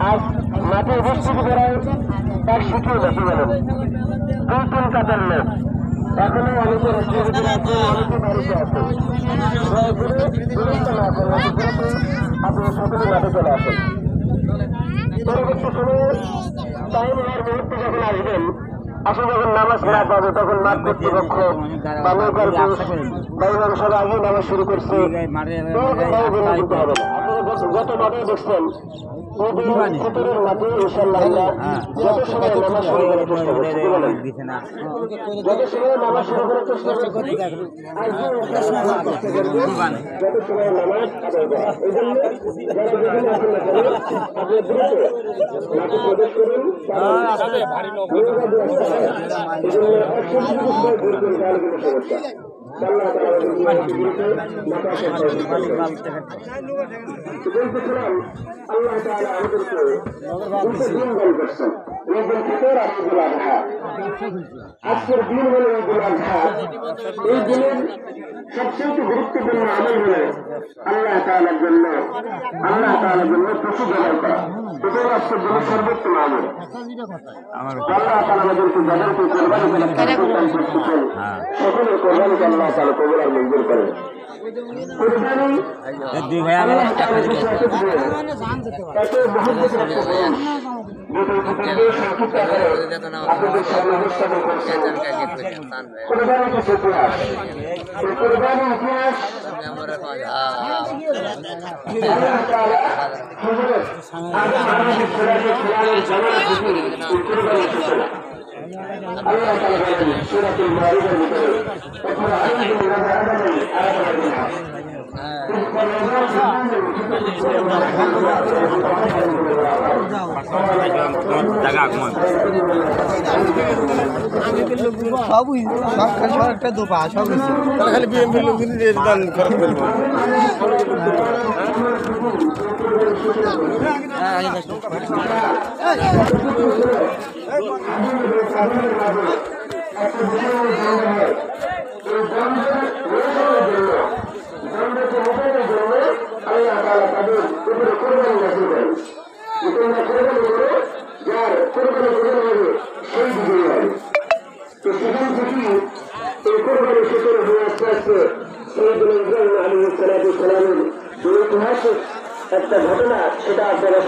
আজ মাঠে উপস্থিত করায় তার শিখে বসে গেলেন 2-3 কাতার লোক। এখনো অনেকে অনেকে বাড়িতে আছে। আপনি সকলে মাঠে চলে আসেন। পরবর্তী সময়ে টাইম হওয়ার মুহূর্তে যখন আসবেন, আসলে যখন নামাজ না পাবে তখন মাঠ কর্তৃপক্ষ বা নৌকার বায়ুমাংসের আগে নামাজ শুরু করছে। হবে না। আপনারা গত মাঠে দেখছেন ভিতরের মাঠে ইনশাআল্লাহ যত সময় নামাজ শুরু করার চেষ্টা করছি, যত সময় নামাজ শুরু করার চেষ্টা করছি, যত সময় নামাজ আদায় করা। এই জন্য যারা যেখানে আসেন না কেন আপনি দ্রুত মাঠে প্রবেশ করুন। আল্লাহ তাআলা আমাদেরকে দিন দান করছেন। ঈদুল ফিতর আর ঈদুল আযহা। আজকের দিন হলো ঈদুল আযহা। এই দিনের সবচেয়ে গুরুত্বপূর্ণ আমল হলো আল্লাহ তাআলার জন্য পশু জবাই করা। এটাই আজকের দিনের সর্বোত্তম আমল। আল্লাহ তাআলা আমাদেরকে যাদেরকে কোরবানি করার করতেছেন সকলের কোরবানিকে আল্লাহ তাআলা কবুল আর মঞ্জুর করেন। কোরবানি আল্লাহ তাআলার কাছে এত মহব্বতের একটা জিনিস, সংক্ষিপ্ত আকারে আপনাদের সামনে উপস্থাপন করছি। কোরবানির কিছু ইতিহাস। এই কোরবানির ইতিহাস আল্লাহ তাআলা হযরত আদম আলাইহিস সালামের জামানা থেকে এই কোরবানি এসেছিল। আল্লাহ তাআলা বলেন সূরাতুল মাইদার ভিতরে তোমরা আল্লাহর আরাধনা একটা দোপা সব খালি বিএমপি লোক দান খরচ করবো। আল্লাহ তাআলা তাদের উপরে কোরবানি নাযিল করেন। তোমরা কোরবানি করো, যার কোরবানি কোরবানি হবে সেই বিজয়ী হবে। তো সেখান থেকে এই কোরবানি সূচনা হয়ে আস্তে আস্তে সাইয়্যিদুনা ইব্রাহিম আলাইহিস সালামের যে ঐতিহাসিক একটা ঘটনা, সেটা আপনারা